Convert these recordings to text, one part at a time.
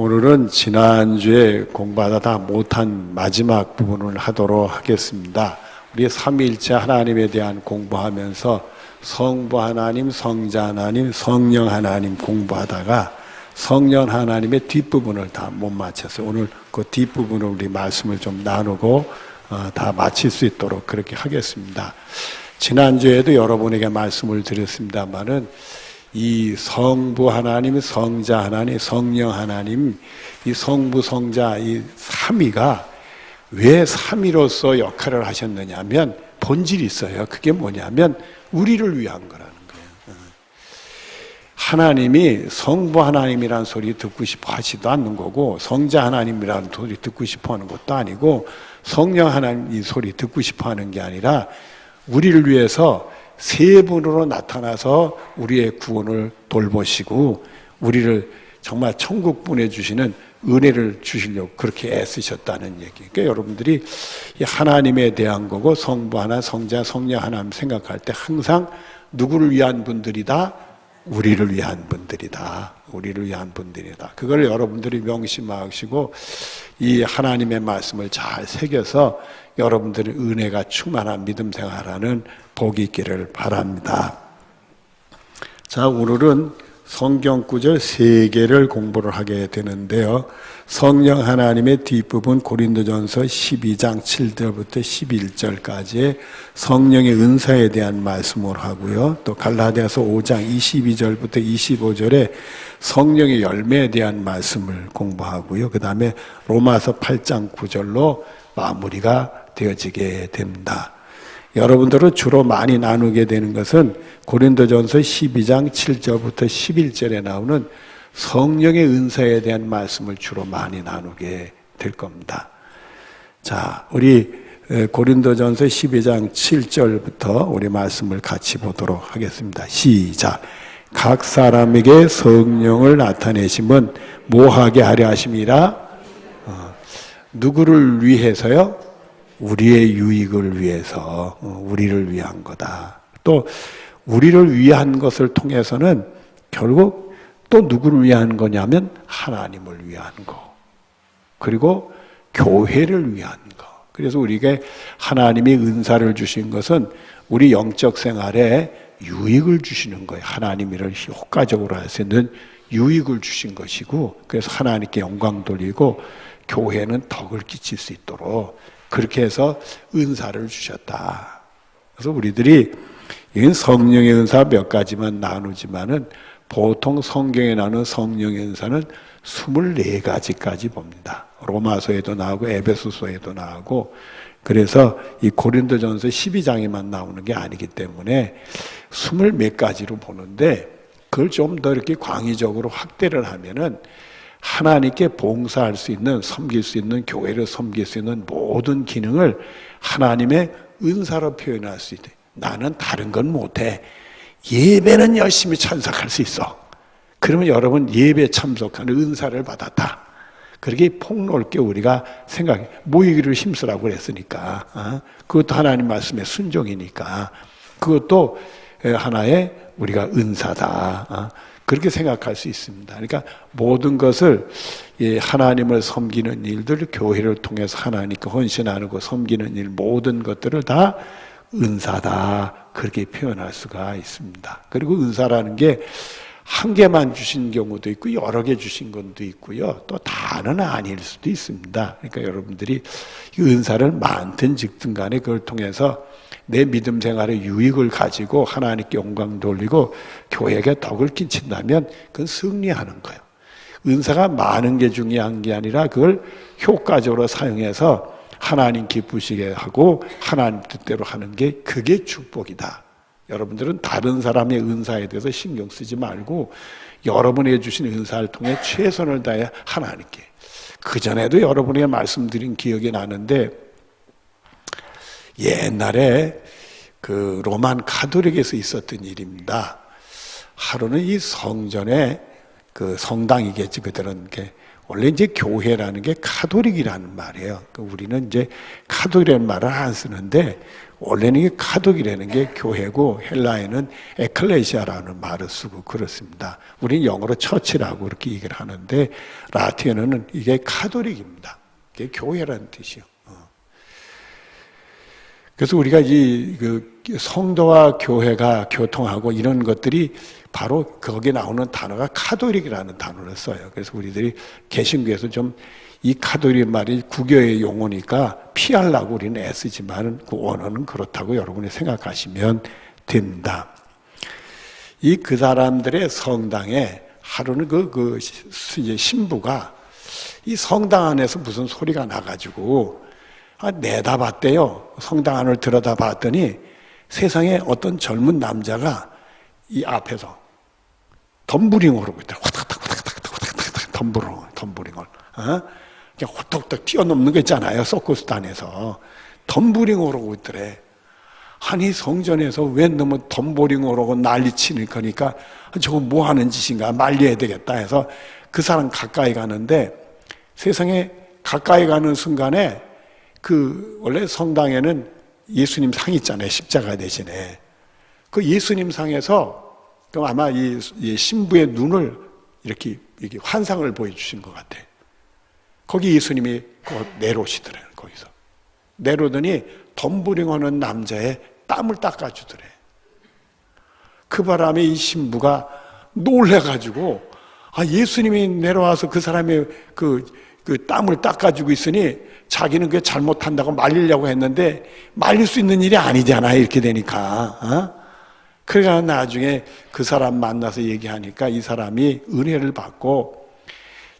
오늘은 지난주에 공부하다 다 못한 마지막 부분을 하도록 하겠습니다. 우리 삼위일체 하나님에 대한 공부하면서 성부 하나님, 성자 하나님, 성령 하나님 공부하다가 성령 하나님의 뒷부분을 다 못 마쳤어요. 오늘 그 뒷부분을 우리 말씀을 좀 나누고 다 마칠 수 있도록 그렇게 하겠습니다. 지난주에도 여러분에게 말씀을 드렸습니다마는 이 성부 하나님, 성자 하나님, 성령 하나님, 이 성부, 성자, 이 삼위가 왜 삼위로서 역할을 하셨느냐면 본질이 있어요. 그게 뭐냐면 우리를 위한 거라는 거예요. 하나님이 성부 하나님이라는 소리 듣고 싶어 하지도 않는 거고, 성자 하나님이라는 소리 듣고 싶어 하는 것도 아니고, 성령 하나님 이 소리 듣고 싶어 하는 게 아니라 우리를 위해서 세 분으로 나타나서 우리의 구원을 돌보시고 우리를 정말 천국 보내주시는 은혜를 주시려고 그렇게 애쓰셨다는 얘기. 그러니까 여러분들이 이 하나님에 대한 거고 성부 하나, 성자, 성령 하나님 생각할 때 항상 누구를 위한 분들이다? 우리를 위한 분들이다. 우리를 위한 분들이다. 그걸 여러분들이 명심하시고 이 하나님의 말씀을 잘 새겨서 여러분들의 은혜가 충만한 믿음 생활하는 복이 있기를 바랍니다. 자, 오늘은 성경 구절 3개를 공부를 하게 되는데요. 성령 하나님의 뒷부분 고린도전서 12장 7절부터 11절까지의 성령의 은사에 대한 말씀을 하고요. 또 갈라디아서 5장 22절부터 25절에 성령의 열매에 대한 말씀을 공부하고요. 그 다음에 로마서 8장 9절로 마무리가 되어지게 됩니다. 여러분들은 주로 많이 나누게 되는 것은 고린도전서 12장 7절부터 11절에 나오는 성령의 은사에 대한 말씀을 주로 많이 나누게 될 겁니다. 자, 우리 고린도전서 12장 7절부터 우리 말씀을 같이 보도록 하겠습니다. 시작. 각 사람에게 성령을 나타내심은 뭐하게 하려 하심이라? 누구를 위해서요? 우리의 유익을 위해서, 우리를 위한 거다. 또 우리를 위한 것을 통해서는 결국 또 누구를 위한 거냐면 하나님을 위한 거, 그리고 교회를 위한 거. 그래서 우리에게 하나님이 은사를 주신 것은 우리 영적 생활에 유익을 주시는 거예요. 하나님이 이를 효과적으로 할 수 있는 유익을 주신 것이고, 그래서 하나님께 영광 돌리고 교회는 덕을 끼칠 수 있도록 그렇게 해서 은사를 주셨다. 그래서 우리들이 이건 성령의 은사 몇 가지만 나누지만은 보통 성경에 나오는 성령의 은사는 24가지까지 봅니다. 로마서에도 나오고 에베소서에도 나오고, 그래서 이 고린도전서 12장에만 나오는 게 아니기 때문에 20몇 가지로 보는데, 그걸 좀 더 이렇게 광의적으로 확대를 하면은 하나님께 봉사할 수 있는, 섬길 수 있는, 교회를 섬길 수 있는 모든 기능을 하나님의 은사로 표현할 수 있대. 나는 다른 건 못해. 예배는 열심히 참석할 수 있어. 그러면 여러분 예배 참석하는 은사를 받았다. 그렇게 폭넓게 우리가 생각해. 모이기를 힘쓰라고 그랬으니까. 그것도 하나님 말씀의 순종이니까. 그것도 하나의 우리가 은사다. 그렇게 생각할 수 있습니다. 그러니까 모든 것을 하나님을 섬기는 일들, 교회를 통해서 하나님께 헌신하고 섬기는 일, 모든 것들을 다 은사다. 그렇게 표현할 수가 있습니다. 그리고 은사라는 게 한 개만 주신 경우도 있고 여러 개 주신 것도 있고요. 또 다는 아닐 수도 있습니다. 그러니까 여러분들이 이 은사를 많든 적든 간에 그걸 통해서 내 믿음 생활의 유익을 가지고 하나님께 영광 돌리고 교회에게 덕을 끼친다면 그건 승리하는 거예요. 은사가 많은 게 중요한 게 아니라 그걸 효과적으로 사용해서 하나님 기쁘시게 하고 하나님 뜻대로 하는 게 그게 축복이다. 여러분들은 다른 사람의 은사에 대해서 신경 쓰지 말고 여러분이 주신 은사를 통해 최선을 다해 하나님께. 그전에도 여러분에게 말씀드린 기억이 나는데, 옛날에 그 로만 가톨릭에서 있었던 일입니다. 하루는 이 성전에 그 성당이겠지, 그들은 게 원래 이제 교회라는 게 가톨릭이라는 말이에요. 우리는 이제 가톨릭이라는 말을 안 쓰는데 원래는 이 카독이라는 게 교회고 헬라에는 에클레시아라는 말을 쓰고 그렇습니다. 우리는 영어로 처치라고 이렇게 얘기를 하는데 라틴어는 이게 카톨릭입니다. 이게 교회라는 뜻이요. 그래서 우리가 그 성도와 교회가 교통하고 이런 것들이 바로 거기에 나오는 단어가 카톨릭이라는 단어를 써요. 그래서 우리들이 개신교에서 좀 이 카톨릭 말이 구교의 용어니까 피하려고 우리는 애쓰지만 그 원어는 그렇다고 여러분이 생각하시면 됩니다. 그 사람들의 성당에 하루는 이제 신부가 이 성당 안에서 무슨 소리가 나가지고 내다봤대요. 성당 안을 들여다봤더니 세상에 어떤 젊은 남자가 이 앞에서 덤브링을 하고 있더라. 화닥닥 덤브링을. 그냥 호떡호떡 뛰어넘는 거 있잖아요. 서커스단에서 덤브링을 하고 있더래. 아니 성전에서 왜 너무 덤브링을 하고 난리치는 거니까 저거 뭐 하는 짓인가 말려야 되겠다 해서 그 사람 가까이 가는데 세상에 가까이 가는 순간에 원래 성당에는 예수님 상 있잖아요. 십자가 대신에. 그 예수님 상에서 아마 이 신부의 눈을 이렇게 환상을 보여주신 것 같아. 거기 예수님이 내려오시더래요. 거기서. 내려오더니 덤브링하는 남자의 땀을 닦아주더래. 그 바람에 이 신부가 놀래가지고 예수님이 내려와서 그 사람의 그 땀을 닦아주고 있으니 자기는 그게 잘못한다고 말리려고 했는데 말릴 수 있는 일이 아니잖아요. 이렇게 되니까. 그러니까 나중에 그 사람 만나서 얘기하니까 이 사람이 은혜를 받고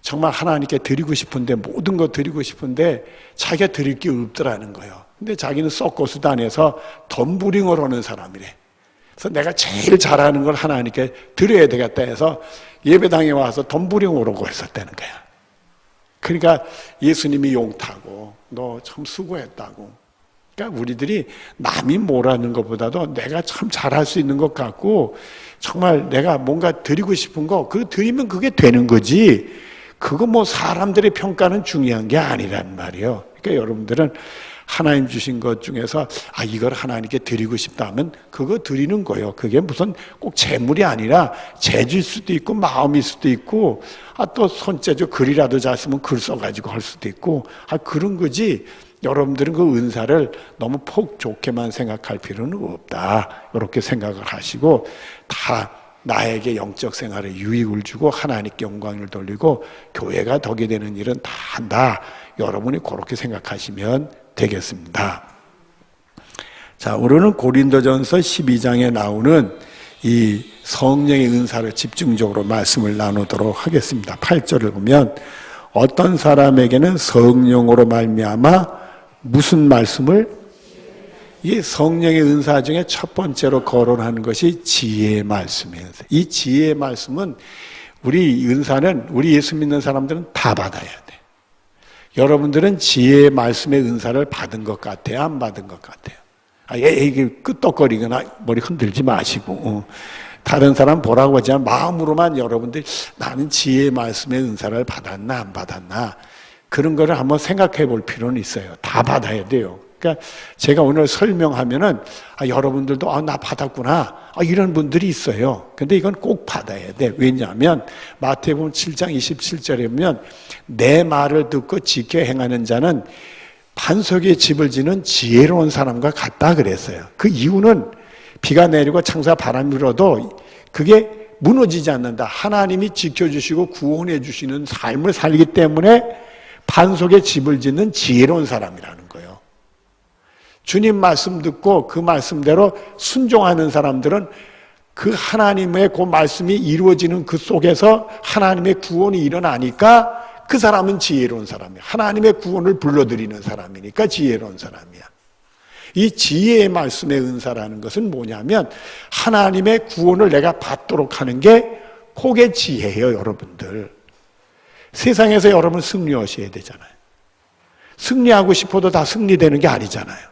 정말 하나님께 드리고 싶은데 모든 거 드리고 싶은데 자기가 드릴 게 없더라는 거예요. 근데 자기는 서커스단에서 덤브링을 하는 사람이래. 그래서 내가 제일 잘하는 걸 하나님께 드려야 되겠다 해서 예배당에 와서 덤브링을 하고 했었다는 거야. 그러니까 예수님이 용타고 너 참 수고했다고. 그러니까 우리들이 남이 뭐라는 것보다도 내가 참 잘할 수 있는 것 같고 정말 내가 뭔가 드리고 싶은 거 그거 드리면 그게 되는 거지. 그거 뭐 사람들의 평가는 중요한 게 아니란 말이에요. 그러니까 여러분들은 하나님 주신 것 중에서 이걸 하나님께 드리고 싶다면 그거 드리는 거예요. 그게 무슨 꼭 재물이 아니라 재주일 수도 있고 마음일 수도 있고 또 손재주 글이라도 잘 쓰면 글 써가지고 할 수도 있고 그런 거지. 여러분들은 그 은사를 너무 폭 좋게만 생각할 필요는 없다. 이렇게 생각을 하시고 다 나에게 영적 생활에 유익을 주고 하나님께 영광을 돌리고 교회가 덕이 되는 일은 다 한다. 여러분이 그렇게 생각하시면 되겠습니다. 자, 오늘은 고린도전서 12장에 나오는 이 성령의 은사를 집중적으로 말씀을 나누도록 하겠습니다. 8절을 보면 어떤 사람에게는 성령으로 말미암아 무슨 말씀을 이 성령의 은사 중에 첫 번째로 거론하는 것이 지혜의 말씀이에요. 이 지혜의 말씀은 우리 은사는 우리 예수 믿는 사람들은 다 받아야 돼. 여러분들은 지혜의 말씀의 은사를 받은 것 같아요? 안 받은 것 같아요? 이게 끄떡거리거나 머리 흔들지 마시고 다른 사람 보라고 하지만 마음으로만 여러분들 나는 지혜의 말씀의 은사를 받았나 안 받았나 그런 거를 한번 생각해 볼 필요는 있어요. 다 받아야 돼요. 그러니까 제가 오늘 설명하면은 여러분들도 나 받았구나 이런 분들이 있어요. 근데 이건 꼭 받아야 돼. 왜냐하면 마태복음 7장 27절에 보면 내 말을 듣고 지켜 행하는 자는 반석에 집을 지는 지혜로운 사람과 같다 그랬어요. 그 이유는 비가 내리고 창사 바람이 불어도 그게 무너지지 않는다. 하나님이 지켜주시고 구원해 주시는 삶을 살기 때문에 반석에 집을 짓는 지혜로운 사람이라는 거예요. 주님 말씀 듣고 그 말씀대로 순종하는 사람들은 그 하나님의 그 말씀이 이루어지는 그 속에서 하나님의 구원이 일어나니까 그 사람은 지혜로운 사람이야. 하나님의 구원을 불러들이는 사람이니까 지혜로운 사람이야. 이 지혜의 말씀의 은사라는 것은 뭐냐면 하나님의 구원을 내가 받도록 하는 게 그게 지혜예요, 여러분들. 세상에서 여러분 승리하셔야 되잖아요. 승리하고 싶어도 다 승리되는 게 아니잖아요.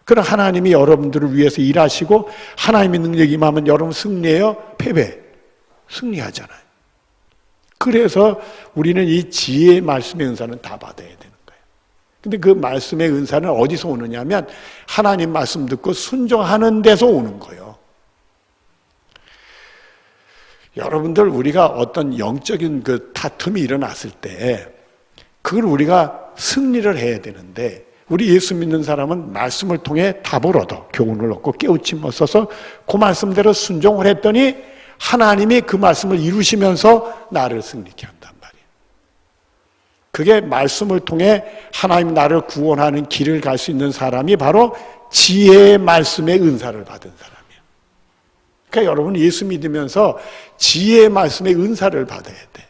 그럼 하나님이 여러분들을 위해서 일하시고 하나님의 능력이 임하면 여러분 승리해요? 패배? 승리하잖아요. 그래서 우리는 이 지혜의 말씀의 은사는 다 받아야 되는 거예요. 근데 그 말씀의 은사는 어디서 오느냐면 하나님 말씀 듣고 순종하는 데서 오는 거예요. 여러분들, 우리가 어떤 영적인 그 다툼이 일어났을 때 그걸 우리가 승리를 해야 되는데, 우리 예수 믿는 사람은 말씀을 통해 답을 얻어, 교훈을 얻고 깨우침을 얻어서 그 말씀대로 순종을 했더니 하나님이 그 말씀을 이루시면서 나를 승리케 한단 말이에요. 그게 말씀을 통해 하나님 나를 구원하는 길을 갈 수 있는 사람이 바로 지혜의 말씀의 은사를 받은 사람이에요. 그러니까 여러분, 예수 믿으면서 지혜의 말씀의 은사를 받아야 돼.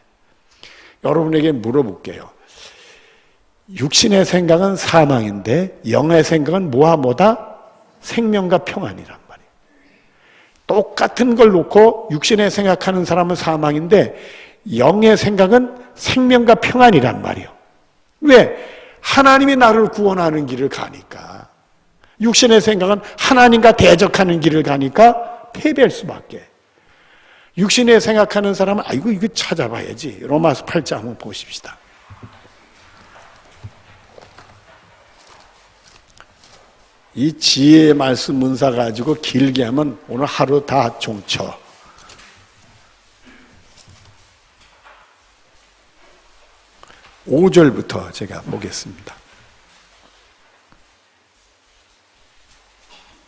여러분에게 물어볼게요. 육신의 생각은 사망인데 영의 생각은 뭐다? 생명과 평안이란 말이에요. 똑같은 걸 놓고 육신의 생각하는 사람은 사망인데 영의 생각은 생명과 평안이란 말이에요. 왜? 하나님이 나를 구원하는 길을 가니까. 육신의 생각은 하나님과 대적하는 길을 가니까 패배할 수밖에. 육신에 생각하는 사람은 아이고 이거 찾아봐야지. 로마서 8장 한번 보십시다. 이 지혜의 말씀 은사 가지고 길게 하면 오늘 하루 다 종쳐. (5절부터) 제가 보겠습니다.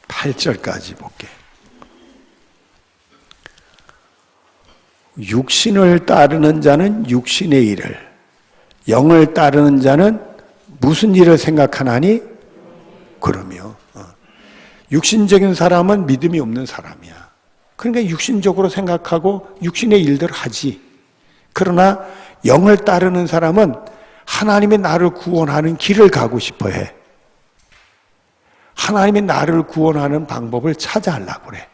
8절까지 볼게요. 육신을 따르는 자는 육신의 일을, 영을 따르는 자는 무슨 일을 생각하나니? 그러며 육신적인 사람은 믿음이 없는 사람이야. 그러니까 육신적으로 생각하고 육신의 일들을 하지. 그러나 영을 따르는 사람은 하나님이 나를 구원하는 길을 가고 싶어 해. 하나님이 나를 구원하는 방법을 찾아 하려고 그래.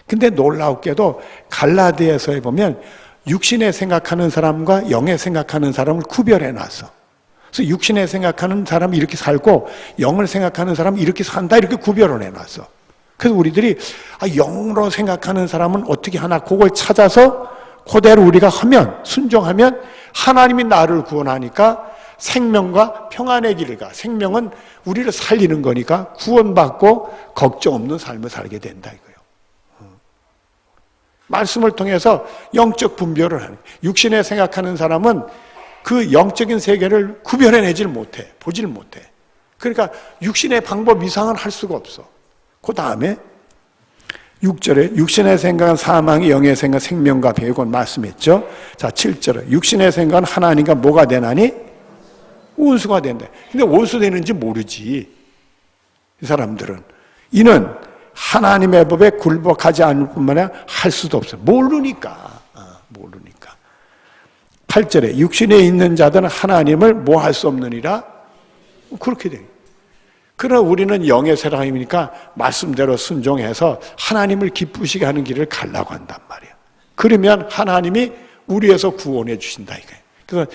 근데 놀라웠게도 갈라디아서에 보면 육신에 생각하는 사람과 영에 생각하는 사람을 구별해 놨어. 그래서 육신에 생각하는 사람이 이렇게 살고 영을 생각하는 사람이 이렇게 산다, 이렇게 구별을 해놨어. 그래서 우리들이 영으로 생각하는 사람은 어떻게 하나, 그걸 찾아서 그대로 우리가 하면, 순종하면 하나님이 나를 구원하니까 생명과 평안의 길을 가. 생명은 우리를 살리는 거니까 구원받고 걱정 없는 삶을 살게 된다 이거예요. 말씀을 통해서 영적 분별을 하는 거예요. 육신에 생각하는 사람은 그 영적인 세계를 구별해내질 못해. 보질 못해. 그러니까 육신의 방법 이상은 할 수가 없어. 그 다음에 6절에 육신의 생각은 사망이, 영의 생각은 생명과 배우곤 말씀했죠. 자, 7절에 육신의 생각은 하나님과 뭐가 되나니? 원수가 된다. 근데 원수 되는지 모르지. 이 사람들은. 이는 하나님의 법에 굴복하지 않을 뿐만 아니라 할 수도 없어. 모르니까. 모르니까. 8절에 육신에 있는 자들은 하나님을 뭐 할 수 없느니라? 그렇게 돼요. 그러나 우리는 영의 사람이니까 말씀대로 순종해서 하나님을 기쁘시게 하는 길을 가려고 한단 말이에요. 그러면 하나님이 우리에서 구원해 주신다 이거예요. 그래서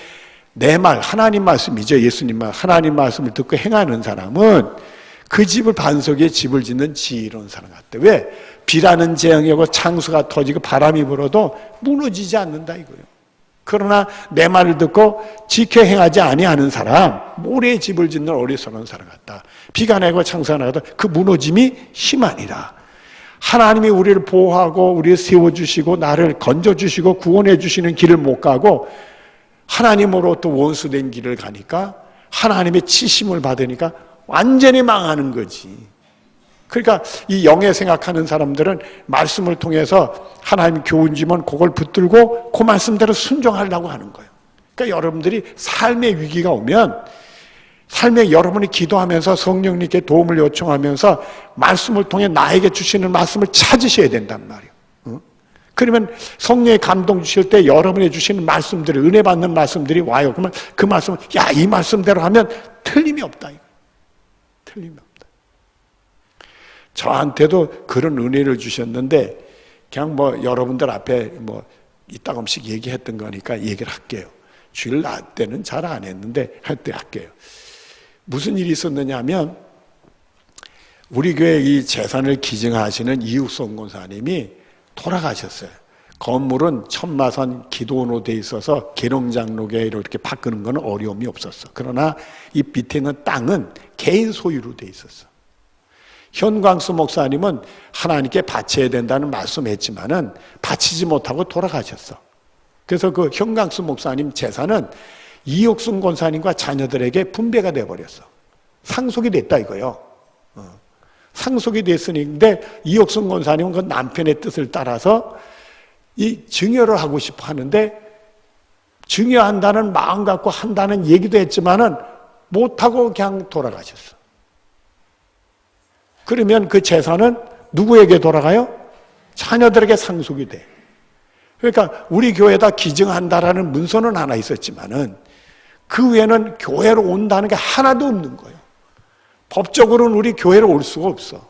내 말, 하나님 말씀이죠. 예수님 말, 하나님 말씀을 듣고 행하는 사람은 그 집을 반석에 집을 짓는 지혜로운 사람 같대. 왜? 비라는 재앙이 오고 창수가 터지고 바람이 불어도 무너지지 않는다 이거예요. 그러나 내 말을 듣고 지켜 행하지 아니하는 사람, 모래에 집을 짓는 어리석은 사람 같다. 비가 내고 창수가 나가도 그 무너짐이 심하니라. 하나님이 우리를 보호하고 우리를 세워주시고 나를 건져주시고 구원해 주시는 길을 못 가고 하나님으로부터 원수된 길을 가니까 하나님의 치심을 받으니까 완전히 망하는 거지. 그러니까 이 영에 생각하는 사람들은 말씀을 통해서 하나님 교훈 주면 그걸 붙들고 그 말씀대로 순종하려고 하는 거예요. 그러니까 여러분들이 삶의 위기가 오면 삶에 여러분이 기도하면서 성령님께 도움을 요청하면서 말씀을 통해 나에게 주시는 말씀을 찾으셔야 된단 말이에요. 그러면 성령의 감동 주실 때 여러분이 주시는 말씀들이, 은혜 받는 말씀들이 와요. 그러면 그 말씀은 야, 이 말씀대로 하면 틀림이 없다. 틀림이 없다. 저한테도 그런 은혜를 주셨는데 그냥 뭐 여러분들 앞에 뭐 이따금씩 얘기했던 거니까 얘기를 할게요. 주일 날 때는 잘 안 했는데 할 때 할게요. 무슨 일이 있었느냐 하면 우리 교회 이 재산을 기증하시는 이육성 권사님이 돌아가셨어요. 건물은 천마산 기도원으로 돼 있어서 계룡장로계로 이렇게 바꾸는 건 어려움이 없었어. 그러나 이 밑에 있는 땅은 개인 소유로 돼 있었어. 현광수 목사님은 하나님께 바쳐야 된다는 말씀했지만은 바치지 못하고 돌아가셨어. 그래서 그 현광수 목사님 재산은 이옥순 권사님과 자녀들에게 분배가 돼버렸어. 상속이 됐다 이거요. 상속이 됐으니데 이옥순 권사님은 그 남편의 뜻을 따라서 이 증여를 하고 싶어 하는데 증여한다는 마음 갖고 한다는 얘기도 했지만은 못하고 그냥 돌아가셨어. 그러면 그 재산은 누구에게 돌아가요? 자녀들에게 상속이 돼. 그러니까 우리 교회에다 기증한다라는 문서는 하나 있었지만은 그 외에는 교회로 온다는 게 하나도 없는 거예요. 법적으로는 우리 교회로 올 수가 없어.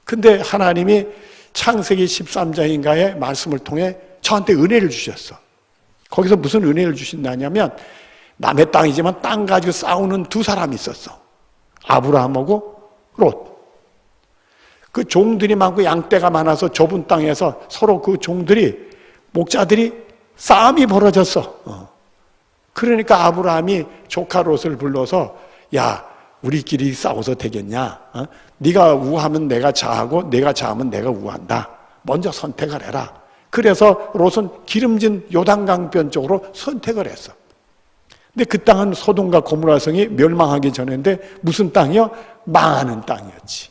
근데 하나님이 창세기 13장인가의 말씀을 통해 저한테 은혜를 주셨어. 거기서 무슨 은혜를 주신다냐면 남의 땅이지만 땅 가지고 싸우는 두 사람이 있었어. 아브라함하고 롯. 그 종들이 많고 양떼가 많아서 좁은 땅에서 서로 그 종들이 목자들이 싸움이 벌어졌어. 그러니까 아브라함이 조카 롯을 불러서 야 우리끼리 싸워서 되겠냐? 네가 우하면 내가 자하고 내가 자하면 내가 우한다. 먼저 선택을 해라. 그래서 롯은 기름진 요단강변 쪽으로 선택을 했어. 근데 그 땅은 소돔과 고모라 성이 멸망하기 전인데 무슨 땅이요? 망하는 땅이었지.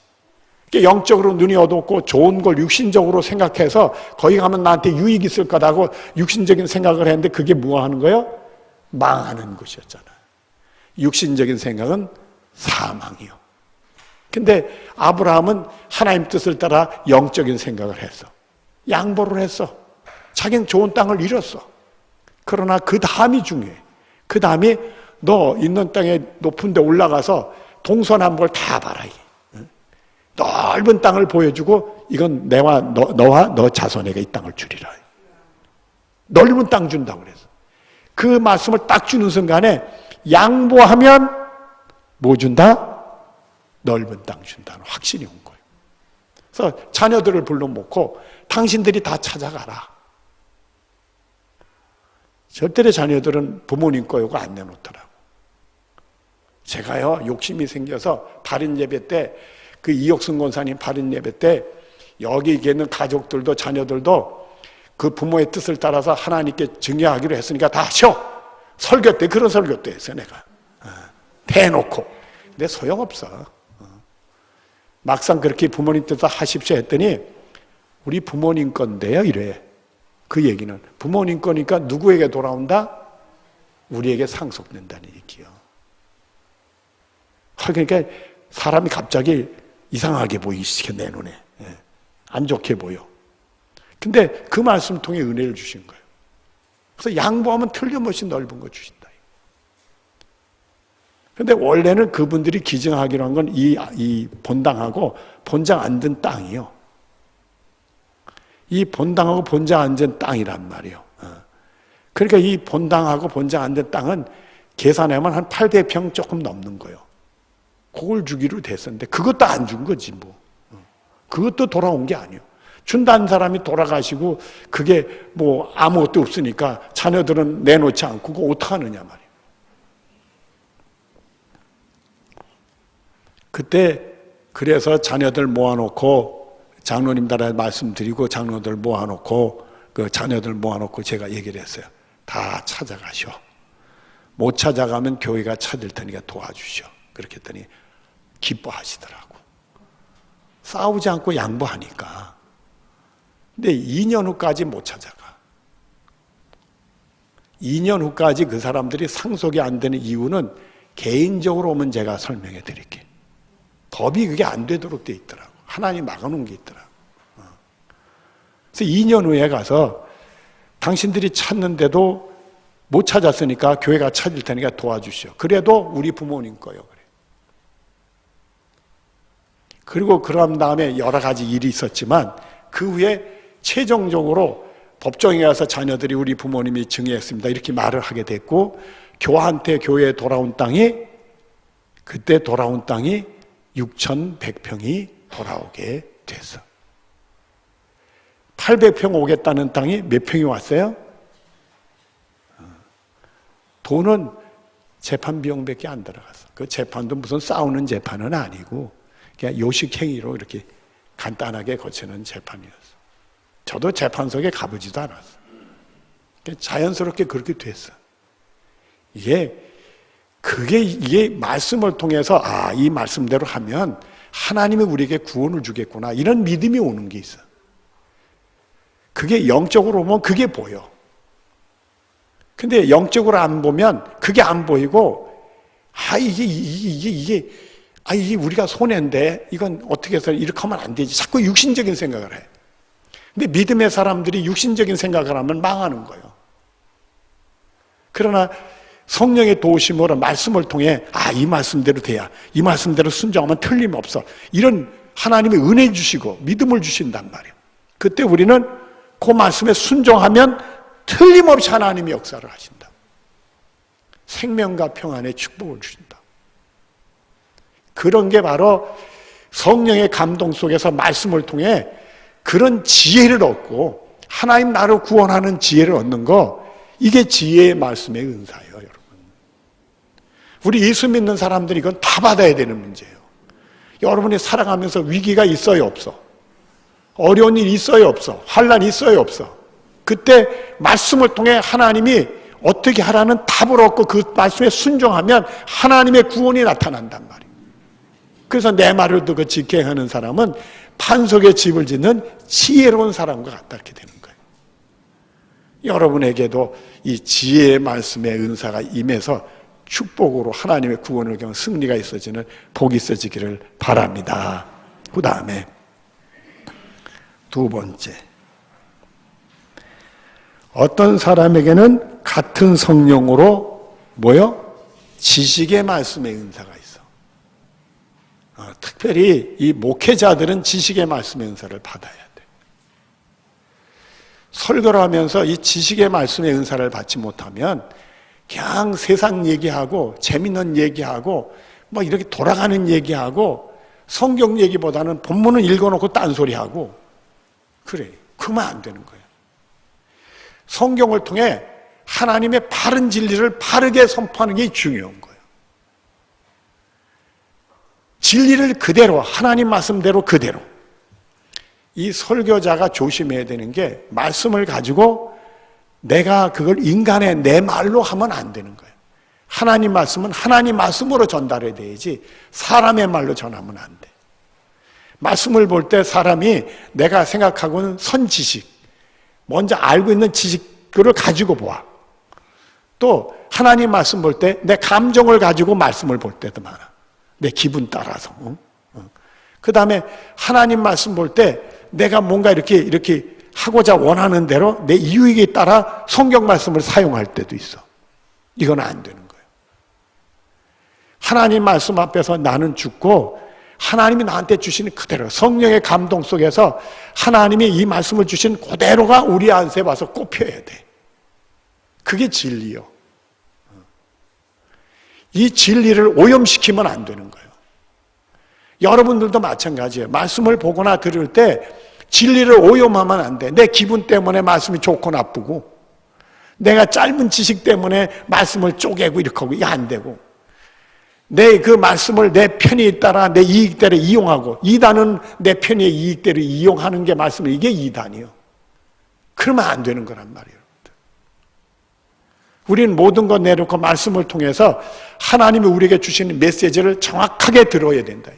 영적으로 눈이 어둡고 좋은 걸 육신적으로 생각해서 거기 가면 나한테 유익이 있을 거라고 육신적인 생각을 했는데 그게 뭐 하는 거예요? 망하는 것이었잖아. 육신적인 생각은 사망이요. 근데 아브라함은 하나님 뜻을 따라 영적인 생각을 했어. 양보를 했어. 자기는 좋은 땅을 잃었어. 그러나 그 다음이 중요해. 그 다음이 너 있는 땅에 높은 데 올라가서 동서남북을 다 봐라. 넓은 땅을 보여주고 이건 너와 너 자손에게 이 땅을 주리라. 넓은 땅 준다고 그래서. 그 말씀을 딱 주는 순간에 양보하면 뭐 준다? 넓은 땅 준다는 확신이 온 거예요. 그래서 자녀들을 불러놓고 당신들이 다 찾아가라. 절대로 자녀들은 부모님 거요가 안 내놓더라고. 제가요 욕심이 생겨서 발인 예배 때 그 이옥순 권사님 발인 예배 때 여기 있는 가족들도 자녀들도 그 부모의 뜻을 따라서 하나님께 증여하기로 했으니까 다 하셔. 설교 때 그런 설교 때 했어요 내가. 대놓고. 근데 소용없어. 막상 그렇게 부모님 뜻을 하십시오 했더니 우리 부모님 건데요 이래. 그 얘기는 부모님 거니까 누구에게 돌아온다? 우리에게 상속된다는 얘기요. 그러니까 사람이 갑자기 이상하게 보이시게 내 눈에. 안 좋게 보여. 근데 그 말씀 통해 은혜를 주신 거예요. 그래서 양보하면 틀림없이 넓은 거 주신다. 근데 원래는 그분들이 기증하기로 한 건 이 본당하고 본장 안 든 땅이요. 이 본당하고 본장 안 든 땅이란 말이에요. 그러니까 이 본당하고 본장 안 든 땅은 계산하면 한 800평 조금 넘는 거예요. 그걸 주기로 됐었는데 그것도 안 준 거지 뭐. 그것도 돌아온 게 아니에요. 준다는 사람이 돌아가시고 그게 뭐 아무것도 없으니까 자녀들은 내놓지 않고 그거 어떡하느냐 말이에요. 그때 그래서 자녀들 모아놓고 장로님들한테 말씀드리고 장로들 모아놓고 그 자녀들 모아놓고 제가 얘기를 했어요. 다 찾아가셔. 못 찾아가면 교회가 찾을 테니까 도와주셔. 그렇게 했더니 기뻐하시더라고. 싸우지 않고 양보하니까. 근데 2년 후까지 못 찾아가. 2년 후까지 그 사람들이 상속이 안 되는 이유는 개인적으로 오면 제가 설명해 드릴게요. 법이 그게 안 되도록 돼 있더라고. 하나님 막아놓은 게 있더라고. 그래서 2년 후에 가서 당신들이 찾는데도 못 찾았으니까 교회가 찾을 테니까 도와주시오. 그래도 우리 부모님 거요. 그래. 그리고 그런 다음에 여러 가지 일이 있었지만 그 후에 최종적으로 법정에 가서 자녀들이 우리 부모님이 증여했습니다. 이렇게 말을 하게 됐고 교한테 교회에 돌아온 땅이 그때 돌아온 땅이 6,100평이 돌아오게 됐어. 800평 오겠다는 땅이 몇 평이 왔어요? 돈은 재판 비용밖에 안 들어갔어. 그 재판도 무슨 싸우는 재판은 아니고 그냥 요식행위로 이렇게 간단하게 거치는 재판이었어. 저도 재판석에 가보지도 않았어. 자연스럽게 그렇게 됐어. 이게 말씀을 통해서 이 말씀대로 하면 하나님이 우리에게 구원을 주겠구나 이런 믿음이 오는 게 있어. 그게 영적으로 보면 그게 보여. 근데 영적으로 안 보면 그게 안 보이고 이게 우리가 손해인데 이건 어떻게 해서 이렇게 하면 안 되지. 자꾸 육신적인 생각을 해. 근데 믿음의 사람들이 육신적인 생각을 하면 망하는 거예요. 그러나 성령의 도우심으로 말씀을 통해 이 말씀대로 돼야, 이 말씀대로 순종하면 틀림없어. 이런 하나님의 은혜 주시고 믿음을 주신단 말이에요. 그때 우리는 그 말씀에 순종하면 틀림없이 하나님이 역사를 하신다. 생명과 평안의 축복을 주신다. 그런 게 바로 성령의 감동 속에서 말씀을 통해 그런 지혜를 얻고 하나님 나를 구원하는 지혜를 얻는 거, 이게 지혜의 말씀의 은사예요, 여러분. 우리 예수 믿는 사람들이 이건 다 받아야 되는 문제예요. 여러분이 살아가면서 위기가 있어요, 없어? 어려운 일 있어요, 없어? 환난 있어요, 없어? 그때 말씀을 통해 하나님이 어떻게 하라는 답을 얻고 그 말씀에 순종하면 하나님의 구원이 나타난단 말이에요. 그래서 내 말을 듣고 지켜 행하는 사람은 반석에 집을 짓는 지혜로운 사람과 같다, 이렇게 되는 거예요. 여러분에게도 이 지혜의 말씀의 은사가 임해서 축복으로 하나님의 구원을 경험 승리가 있어지는 복이 있어지기를 바랍니다. 그 다음에 두 번째, 어떤 사람에게는 같은 성령으로 지식의 말씀의 은사가 있어. 특별히 이 목회자들은 지식의 말씀의 은사를 받아야 돼. 설교를 하면서 이 지식의 말씀의 은사를 받지 못하면 그냥 세상 얘기하고 재밌는 얘기하고 이렇게 돌아가는 얘기하고 성경 얘기보다는 본문을 읽어놓고 딴소리하고 그래. 그러면 안 되는 거예요. 성경을 통해 하나님의 바른 진리를 바르게 선포하는 게 중요한 거예요. 진리를 그대로, 하나님 말씀대로 그대로. 이 설교자가 조심해야 되는 게 말씀을 가지고 내가 그걸 인간의 내 말로 하면 안 되는 거예요. 하나님 말씀은 하나님 말씀으로 전달해야 되지 사람의 말로 전하면 안 돼. 말씀을 볼 때 사람이 내가 생각하고는 선지식, 먼저 알고 있는 지식을 가지고 보아. 또 하나님 말씀 볼 때 내 감정을 가지고 말씀을 볼 때도 많아. 내 기분 따라서. 그 다음에 하나님 말씀 볼 때 내가 뭔가 이렇게 하고자 원하는 대로 내 이유에 따라 성경 말씀을 사용할 때도 있어. 이건 안 되는 거예요. 하나님 말씀 앞에서 나는 죽고 하나님이 나한테 주시는 그대로 성령의 감동 속에서 하나님이 이 말씀을 주신 그대로가 우리 안에 와서 꼽혀야 돼. 그게 진리요. 이 진리를 오염시키면 안 되는 거예요. 여러분들도 마찬가지예요. 말씀을 보거나 들을 때 진리를 오염하면 안 돼. 내 기분 때문에 말씀이 좋고 나쁘고, 내가 짧은 지식 때문에 말씀을 쪼개고 이렇게 하고, 이게 안 되고, 내 그 말씀을 내 편에 따라 내 이익대로 이용하고, 이단은 내 편의 이익대로 이용하는 게 말씀이, 이게 이단이요. 그러면 안 되는 거란 말이에요. 우리는 모든 것 내놓고 말씀을 통해서 하나님이 우리에게 주시는 메시지를 정확하게 들어야 된다.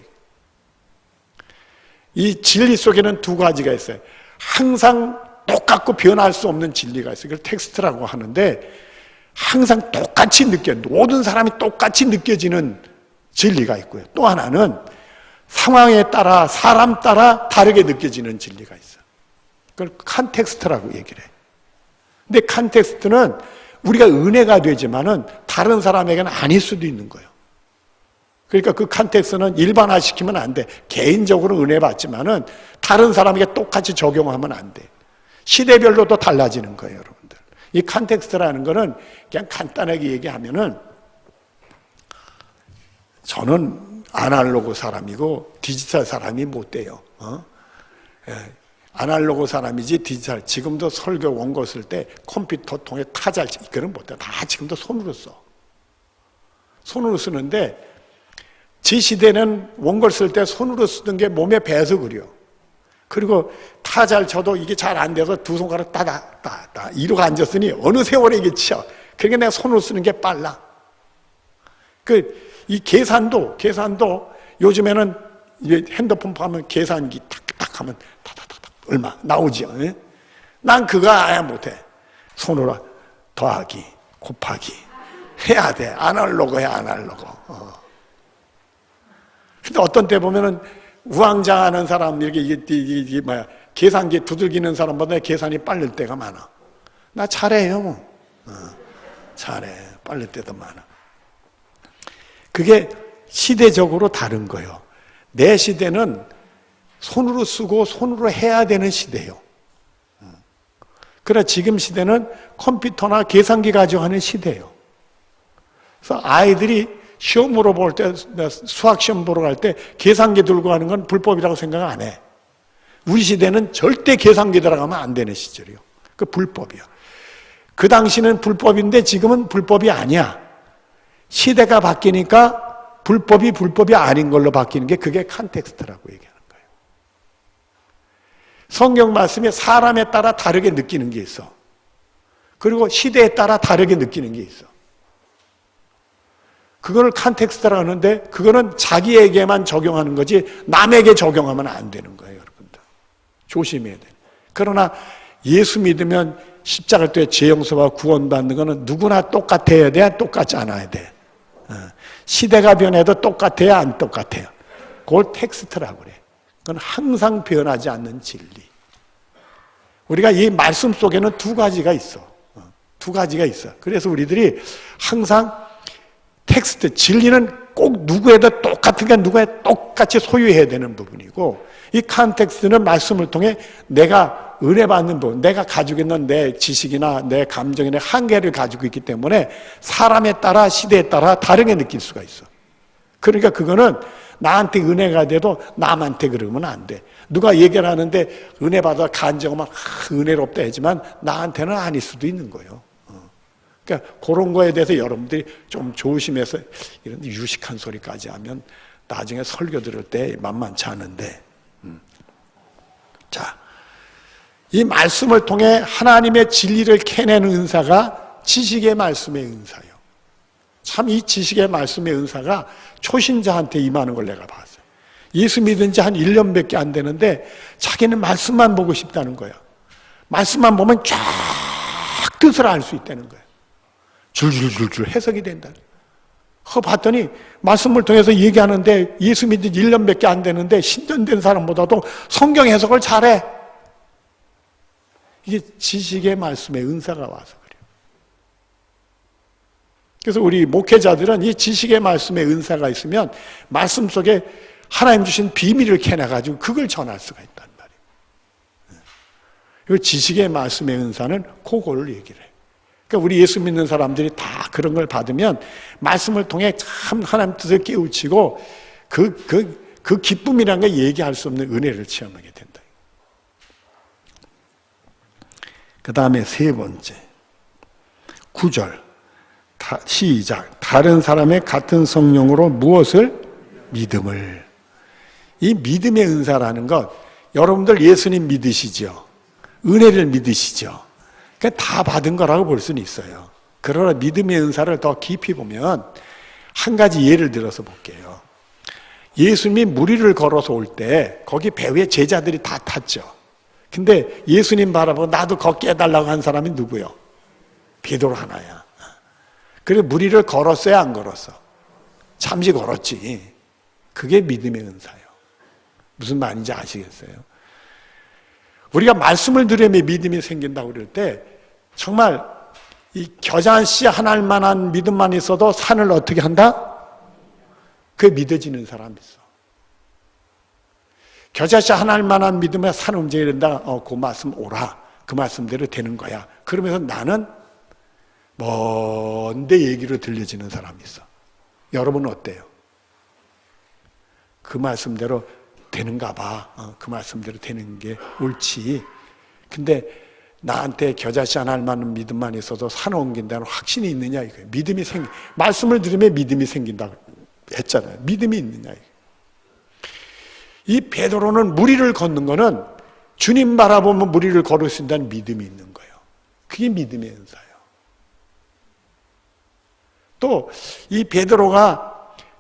이 진리 속에는 두 가지가 있어요. 항상 똑같고 변할 수 없는 진리가 있어요. 그걸 텍스트라고 하는데, 항상 똑같이 모든 사람이 똑같이 느껴지는 진리가 있고요. 또 하나는 상황에 따라, 사람 따라 다르게 느껴지는 진리가 있어요. 그걸 컨텍스트라고 얘기를 해요. 근데 컨텍스트는 우리가 은혜가 되지만은 다른 사람에게는 아닐 수도 있는 거예요. 그러니까 그 컨텍스트는 일반화시키면 안 돼. 개인적으로 은혜 받지만은 다른 사람에게 똑같이 적용하면 안 돼. 시대별로도 달라지는 거예요, 여러분들. 이 컨텍스트라는 거는 그냥 간단하게 얘기하면은, 저는 아날로그 사람이고 디지털 사람이 못 돼요. 아날로그 사람이지 디지털. 지금도 설교 원고 쓸 때 컴퓨터 통해 타자 이거는 못해. 다 지금도 손으로 써. 손으로 쓰는데 지 시대는 원고를 쓸 때 손으로 쓰던 게 몸에 배서 그려. 그리고 타자를 쳐도 이게 잘 안 돼서 두 손가락 따다 이러고 앉았으니 어느 세월에 이게 치여. 그러니까 내가 손으로 쓰는 게 빨라. 이 계산도 요즘에는 이제 핸드폰 보면 계산기 탁탁 하면 타타타닥 얼마 나오지요. 예? 난 그거 아예 못해. 손으로 더하기, 곱하기 해야 돼. 아날로그 해, 아날로그. 근데 어떤 때 보면은 우왕좌왕하는 사람, 이게 뭐야, 계산기 두들기는 사람보다 계산이 빠를 때가 많아. 나 잘해요. 잘해. 빠를 때도 많아. 그게 시대적으로 다른 거예요. 내 시대는 손으로 쓰고 손으로 해야 되는 시대예요. 그러나 지금 시대는 컴퓨터나 계산기 가지고 하는 시대예요. 그래서 아이들이 시험으로 볼 때, 수학 시험 보러 갈 때 계산기 들고 가는 건 불법이라고 생각 안 해. 우리 시대는 절대 계산기 들어가면 안 되는 시절이에요. 그 불법이야. 그 당시는 불법인데 지금은 불법이 아니야. 시대가 바뀌니까 불법이 아닌 걸로 바뀌는 게 그게 컨텍스트라고 얘기하는 거예요. 성경 말씀에 사람에 따라 다르게 느끼는 게 있어. 그리고 시대에 따라 다르게 느끼는 게 있어. 그거를 컨텍스트라고 하는데 그거는 자기에게만 적용하는 거지 남에게 적용하면 안 되는 거예요. 여러분들. 조심해야 돼요. 그러나 예수 믿으면 십자가 때 죄 용서와 구원받는 거는 누구나 똑같아야 돼? 똑같지 않아야 돼? 시대가 변해도 똑같아야 안 똑같아요? 그걸 텍스트라고 그래. 그건 항상 변하지 않는 진리. 우리가 이 말씀 속에는 두 가지가 있어. 두 가지가 있어. 그래서 우리들이 항상 텍스트, 진리는 꼭 누구에도 똑같으니까 누구에 똑같이 소유해야 되는 부분이고 이 컨텍스트는 말씀을 통해 내가 은혜 받는 부분, 내가 가지고 있는 내 지식이나 내 감정이나 한계를 가지고 있기 때문에 사람에 따라 시대에 따라 다르게 느낄 수가 있어. 그러니까 그거는 나한테 은혜가 돼도 남한테 그러면 안 돼. 누가 얘기를 하는데 은혜 받아 간증하면 은혜롭다 하지만 나한테는 아닐 수도 있는 거예요. 그러니까 그런 거에 대해서 여러분들이 좀 조심해서 이런 유식한 소리까지 하면 나중에 설교 들을 때 만만치 않은데 자, 이 말씀을 통해 하나님의 진리를 캐내는 은사가 지식의 말씀의 은사예요. 참 이 지식의 말씀의 은사가 초신자한테 임하는 걸 내가 봤어요. 예수 믿은 지 한 1년밖에 안 되는데 자기는 말씀만 보고 싶다는 거야. 말씀만 보면 쫙 뜻을 알 수 있다는 거야. 줄줄줄줄 해석이 된다. 봤더니 말씀을 통해서 얘기하는데 예수 믿은 지 1년밖에 안 되는데 10년 된 사람보다도 성경 해석을 잘해. 이게 지식의 말씀의 은사가 와서 그래요. 그래서 우리 목회자들은 이 지식의 말씀의 은사가 있으면 말씀 속에 하나님 주신 비밀을 캐내가지고 그걸 전할 수가 있단 말이에요. 이 지식의 말씀의 은사는 그거를 얘기를 해요. 그러니까 우리 예수 믿는 사람들이 다 그런 걸 받으면 말씀을 통해 참 하나님 뜻을 깨우치고 그 기쁨이라는 걸 얘기할 수 없는 은혜를 체험하게 된다. 그 다음에 세 번째 9절 시작. 다른 사람의 같은 성령으로 무엇을? 믿음을. 이 믿음의 은사라는 것 여러분들 예수님 믿으시죠? 은혜를 믿으시죠? 그러니까 다 받은 거라고 볼 수는 있어요. 그러나 믿음의 은사를 더 깊이 보면 한 가지 예를 들어서 볼게요. 예수님이 무리를 걸어서 올 때 거기 배후에 제자들이 다 탔죠. 근데 예수님 바라보고 나도 걷게 해달라고 한 사람이 누구요? 베드로 하나야. 그래서 무리를 걸었어요, 안 걸었어? 잠시 걸었지. 그게 믿음의 은사예요. 무슨 말인지 아시겠어요? 우리가 말씀을 들으면 믿음이 생긴다고 그럴 때 정말 이 겨자씨 하나일 만한 믿음만 있어도 산을 어떻게 한다? 그게 믿어지는 사람이 있어. 겨자씨 하나일 만한 믿음에 산 움직여야 된다. 그 말씀 오라. 그 말씀대로 되는 거야. 그러면서 나는 먼데 얘기로 들려지는 사람이 있어. 여러분은 어때요? 그 말씀대로 되는가 봐. 그 말씀대로 되는 게 옳지. 근데 나한테 겨자씨 하나 할 만한 믿음만 있어도 산 옮긴다는 확신이 있느냐 이거예요. 말씀을 들으면 믿음이 생긴다고 했잖아요. 믿음이 있느냐 이거예요. 이 베드로는 무리를 걷는 거는 주님 바라보면 무리를 걸을 수 있다는 믿음이 있는 거예요. 그게 믿음의 은사예요. 또 이 베드로가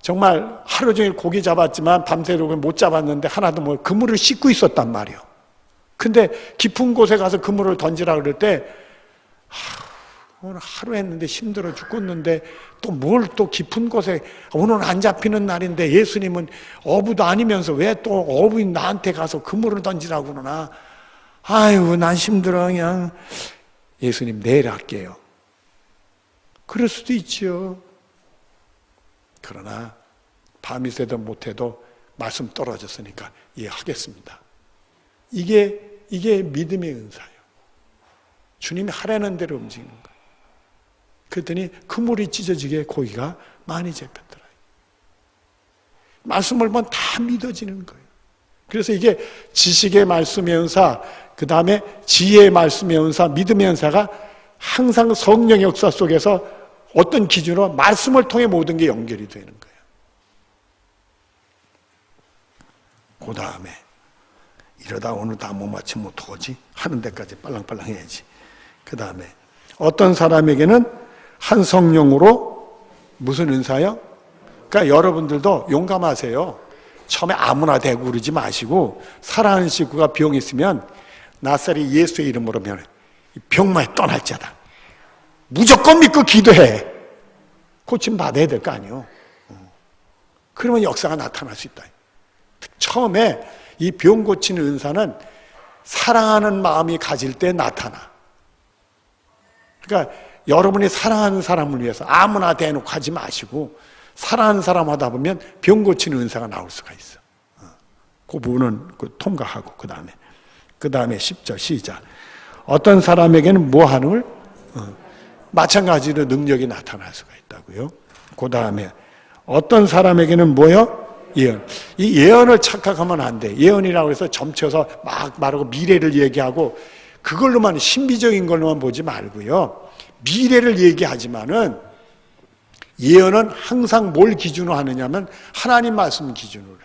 정말 하루 종일 고기 잡았지만 밤새도록 못 잡았는데 하나도 뭐 그물을 씻고 있었단 말이에요. 근데 깊은 곳에 가서 그물을 던지라 그럴 때 오늘 하루 했는데 힘들어 죽겠는데 또 뭘 또 깊은 곳에 오늘 안 잡히는 날인데 예수님은 어부도 아니면서 왜 또 어부인 나한테 가서 그물을 던지라고 그러나 아유 난 힘들어 그냥 예수님 내일 할게요. 그럴 수도 있죠. 그러나 밤이 새도 못해도 말씀 떨어졌으니까 이해하겠습니다. 이게 믿음의 은사예요. 주님이 하라는 대로 움직이는 거예요. 그랬더니 그물이 찢어지게 고기가 많이 잡혔더라. 말씀을 보면 다 믿어지는 거예요. 그래서 이게 지식의 말씀의 은사, 그 다음에 지혜의 말씀의 은사, 믿음의 은사가 항상 성령의 역사 속에서 어떤 기준으로 말씀을 통해 모든 게 연결이 되는 거예요. 그 다음에 이러다 오늘 다 못 맞추면 어떡하지? 하는 데까지 빨랑빨랑 해야지. 그 다음에 어떤 사람에게는 한 성령으로 무슨 은사요? 그러니까 여러분들도 용감하세요. 처음에 아무나 대고 그러지 마시고 사랑하는 식구가 병 있으면 나사리 예수의 이름으로 면해 병만 떠날 자다. 무조건 믿고 기도해. 고침 받아야 될 거 아니에요. 그러면 역사가 나타날 수 있다. 처음에 이 병 고치는 은사는 사랑하는 마음이 가질 때 나타나. 그러니까 여러분이 사랑하는 사람을 위해서 아무나 대놓고 하지 마시고 사랑하는 사람 하다 보면 병 고치는 은사가 나올 수가 있어. 그 부분은 통과하고 그 다음에 10절 시작. 어떤 사람에게는 뭐 하는 걸? 마찬가지로 능력이 나타날 수가 있다고요. 그 다음에 어떤 사람에게는 뭐요? 예언. 이 예언을 착각하면 안 돼. 예언이라고 해서 점쳐서 막 말하고 미래를 얘기하고 그걸로만 신비적인 걸로만 보지 말고요. 미래를 얘기하지만은 예언은 항상 뭘 기준으로 하느냐면 하나님 말씀 기준으로 해요.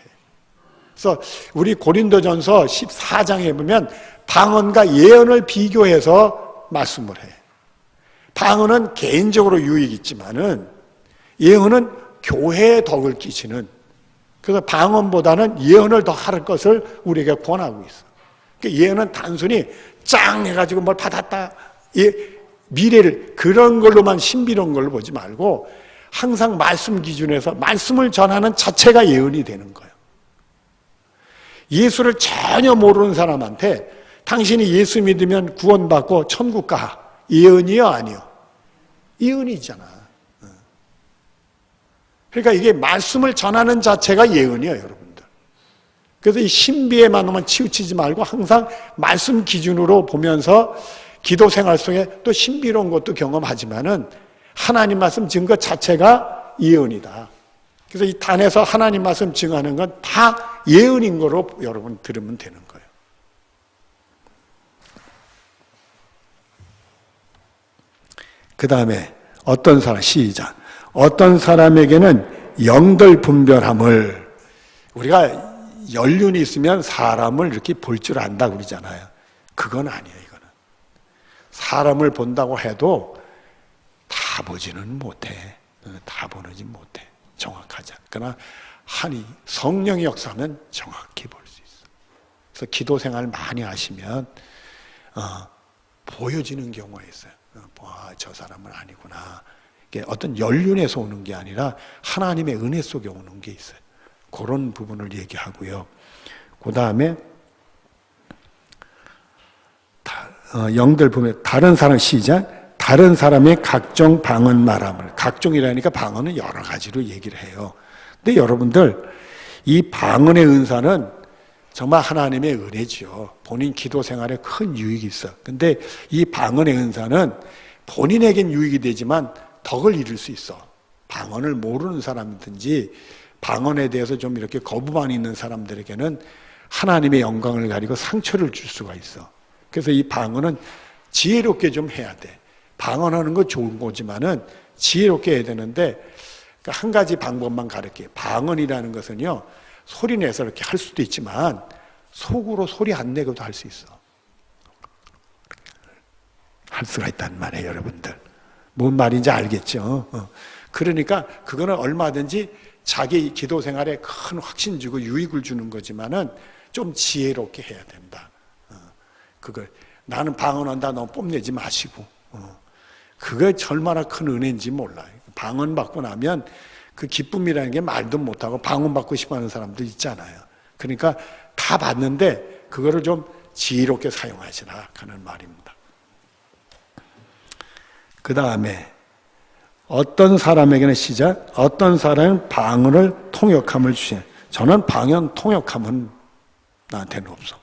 그래서 우리 고린도전서 14장에 보면 방언과 예언을 비교해서 말씀을 해. 방언은 개인적으로 유익이 있지만은 예언은 교회에 덕을 끼치는, 그래서 방언보다는 예언을 더 할 것을 우리에게 권하고 있어. 그러니까 예언은 단순히 짱 해가지고 뭘 받았다, 미래를 그런 걸로만 신비로운 걸로 보지 말고 항상 말씀 기준에서 말씀을 전하는 자체가 예언이 되는 거예요. 예수를 전혀 모르는 사람한테 당신이 예수 믿으면 구원받고 천국 가. 예언이요? 아니요? 예언이잖아. 그러니까 이게 말씀을 전하는 자체가 예언이에요, 여러분들. 그래서 이 신비에만만 치우치지 말고 항상 말씀 기준으로 보면서 기도 생활 속에 또 신비로운 것도 경험하지만은 하나님 말씀 증거 자체가 예언이다. 그래서 이 단에서 하나님 말씀 증하는 건 다 예언인 거로 여러분 들으면 되는 거예요. 그 다음에 어떤 사람, 시작. 어떤 사람에게는 영들 분별함을, 우리가 연륜이 있으면 사람을 이렇게 볼 줄 안다 그러잖아요. 그건 아니에요, 이거는. 사람을 본다고 해도 다 보지는 못해. 다 보지 못해. 정확하지 않아. 그러나 하니 성령의 역사는 정확히 볼 수 있어. 그래서 기도 생활 많이 하시면 보여지는 경우가 있어요. 저 사람은 아니구나. 이게 어떤 연륜에서 오는 게 아니라 하나님의 은혜 속에 오는 게 있어요. 그런 부분을 얘기하고요. 그 다음에 영들 보면 다른 사람, 시작. 다른 사람의 각종 방언 말함을, 각종이라니까 방언은 여러 가지로 얘기를 해요. 근데 여러분들 이 방언의 은사는 정말 하나님의 은혜죠. 본인 기도 생활에 큰 유익이 있어. 근데 이 방언의 은사는 본인에겐 유익이 되지만 덕을 이룰 수 있어. 방언을 모르는 사람이든지 방언에 대해서 좀 이렇게 거부감 있는 사람들에게는 하나님의 영광을 가리고 상처를 줄 수가 있어. 그래서 이 방언은 지혜롭게 좀 해야 돼. 방언하는 거 좋은 거지만은 지혜롭게 해야 되는데, 한 가지 방법만 가르쳐요. 방언이라는 것은요, 소리 내서 이렇게 할 수도 있지만 속으로 소리 안 내고도 할 수 있어. 할 수가 있단 말이에요, 여러분들. 뭔 말인지 알겠죠? 그러니까 그거는 얼마든지 자기 기도 생활에 큰 확신 주고 유익을 주는 거지만은 좀 지혜롭게 해야 된다. 그걸 나는 방언한다 너무 뽐내지 마시고, 그게 얼마나 큰 은혜인지 몰라요. 방언 받고 나면 그 기쁨이라는 게 말도 못하고 방언 받고 싶어하는 사람들 있잖아요. 그러니까 다 받는데 그거를 좀 지혜롭게 사용하시라 하는 말입니다. 그 다음에 어떤 사람에게는 시작, 어떤 사람은 방언을 통역함을 주시네. 저는 방언 통역함은 나한테는 없어.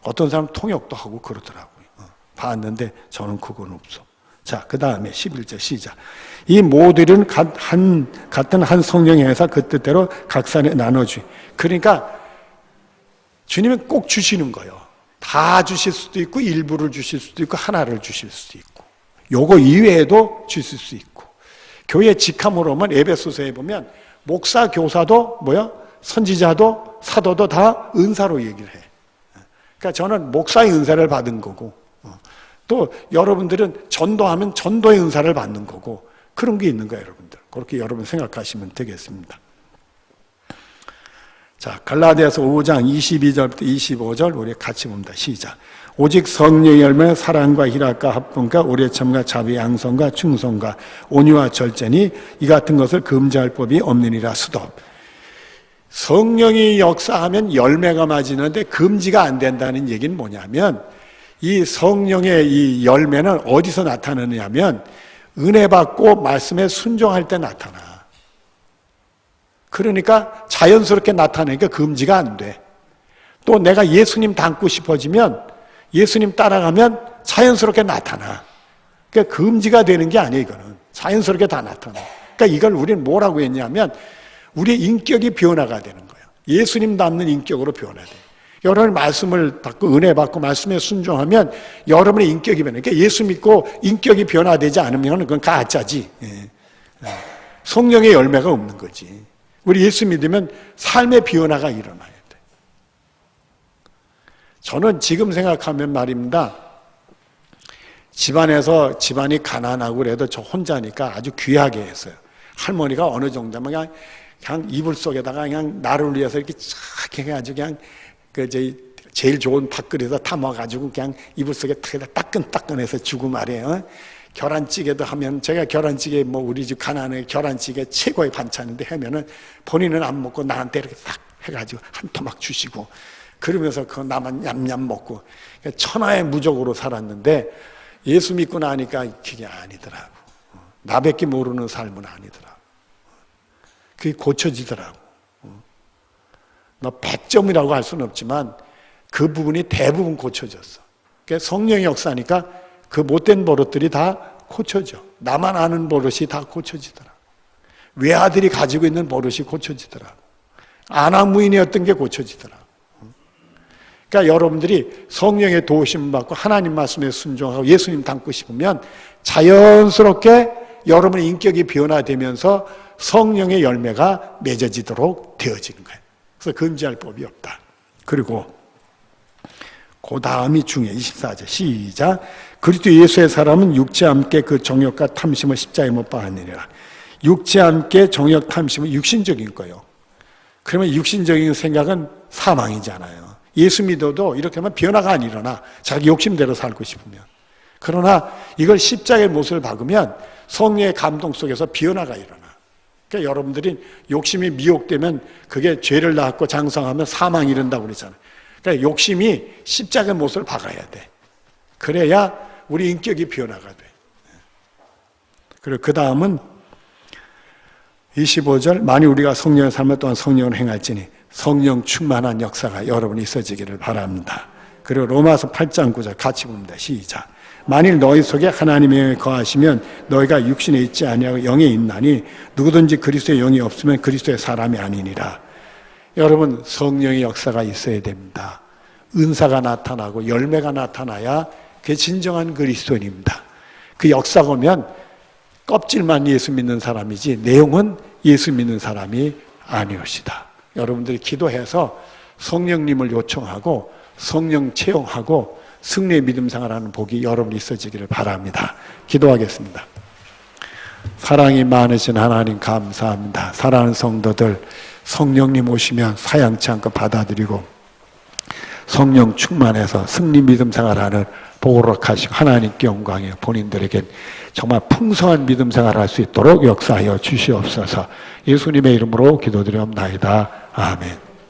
어떤 사람은 통역도 하고 그러더라고요. 봤는데 저는 그건 없어. 자, 그 다음에 11절 시작. 이 모두는 같은 한 성령의 행사 그 뜻대로 각 사람에 나눠주. 그러니까 주님은 꼭 주시는 거예요. 다 주실 수도 있고 일부를 주실 수도 있고 하나를 주실 수도 있고 요거 이외에도 주실 수 있고, 교회 직함으로 오면 에베소서에 보면 목사, 교사도 선지자도 사도도 다 은사로 얘기를 해. 그러니까 저는 목사의 은사를 받은 거고, 또 여러분들은 전도하면 전도의 은사를 받는 거고, 그런 게 있는 거예요, 여러분들. 그렇게 여러분 생각하시면 되겠습니다. 자, 갈라디아서 5장 22절부터 25절 우리 같이 봅니다. 시작. 오직 성령의 열매는 사랑과 희락과 합분과 오래 참과 자비 양성과 충성과 온유와 절제니 이 같은 것을 금지할 법이 없느니라. 수도. 성령이 역사하면 열매가 맺히는데 금지가 안 된다는 얘기는 뭐냐면, 이 성령의 이 열매는 어디서 나타나느냐면 은혜 받고 말씀에 순종할 때 나타나. 그러니까 자연스럽게 나타나니까 금지가 안 돼. 또 내가 예수님 닮고 싶어지면 예수님 따라가면 자연스럽게 나타나. 그러니까 금지가 되는 게 아니에요. 이거는 자연스럽게 다 나타나. 그러니까 이걸 우리는 뭐라고 했냐면 우리의 인격이 변화가 되는 거예요. 예수님 닮는 인격으로 변화돼요. 여러분이 말씀을 받고 은혜 받고 말씀에 순종하면 여러분의 인격이 변해요. 그러니까 예수 믿고 인격이 변화되지 않으면 그건 가짜지. 성령의 열매가 없는 거지. 우리 예수 믿으면 삶의 변화가 일어나야 돼. 저는 지금 생각하면 말입니다. 집안이 가난하고 그래도 저 혼자니까 아주 귀하게 했어요. 할머니가 어느 정도면 그냥 이불 속에다가 그냥 나를 위해서 이렇게 쫙 해가지고 그냥 제일 좋은 밥그릇에다 담아가지고 그냥 이불 속에 따끈따끈해서 주고 말이에요. 계란찌개도 하면, 제가 계란찌개 우리 집 가난해 계란찌개 최고의 반찬인데 하면은 본인은 안 먹고 나한테 이렇게 딱 해가지고 한 토막 주시고, 그러면서 그거 나만 냠냠 먹고 천하의 무적으로 살았는데 예수 믿고 나니까 그게 아니더라고. 나밖에 모르는 삶은 아니더라고. 그게 고쳐지더라고. 너 100점이라고 할 수는 없지만 그 부분이 대부분 고쳐졌어. 그러니까 성령의 역사니까 그 못된 버릇들이 다 고쳐져. 나만 아는 버릇이 다 고쳐지더라. 외아들이 가지고 있는 버릇이 고쳐지더라. 아나무인이었던 게 고쳐지더라. 그러니까 여러분들이 성령의 도우심 받고 하나님 말씀에 순종하고 예수님 닮고 싶으면 자연스럽게 여러분의 인격이 변화되면서 성령의 열매가 맺어지도록 되어지는 거예요. 그래서 금지할 법이 없다. 그리고 그 다음이 중요해. 24절 시작. 그리스도 예수의 사람은 육체와 함께 그 정욕과 탐심을 십자가에 못 박았느니라. 육체와 함께 정욕 탐심은 육신적인 거예요. 그러면 육신적인 생각은 사망이잖아요. 예수 믿어도 이렇게 하면 변화가 안 일어나. 자기 욕심대로 살고 싶으면. 그러나 이걸 십자가의 못을 박으면 성령의 감동 속에서 변화가 일어나. 그러니까 여러분들이 욕심이 미혹되면 그게 죄를 낳고 장성하면 사망이 이른다고 그러잖아요. 그러니까 욕심이 십자가의 못을 박아야 돼. 그래야 우리 인격이 변화가 돼. 그리고 그 다음은 25절 만일 우리가 성령의 삶을 또한 성령을 행할지니 성령 충만한 역사가 여러분이 있어지기를 바랍니다. 그리고 로마서 8장 9절 같이 봅니다. 시작. 만일 너희 속에 하나님의 영이 거하시면 너희가 육신에 있지 아니하고 영에 있나니 누구든지 그리스도의 영이 없으면 그리스도의 사람이 아니니라. 여러분, 성령의 역사가 있어야 됩니다. 은사가 나타나고 열매가 나타나야 그게 진정한 그리스도인입니다. 그 역사가 오면 껍질만 예수 믿는 사람이지 내용은 예수 믿는 사람이 아니옵시다. 여러분들이 기도해서 성령님을 요청하고 성령 채용하고 승리의 믿음 생활하는 복이 여러분이 있어지기를 바랍니다. 기도하겠습니다. 사랑이 많으신 하나님 감사합니다. 사랑하는 성도들, 성령님 오시면 사양치 않고 받아들이고 성령 충만해서 승리 믿음 생활하는 복으로 하시고 하나님께 영광이요 본인들에게 정말 풍성한 믿음 생활할 수 있도록 역사하여 주시옵소서. 예수님의 이름으로 기도드리옵나이다. 아멘.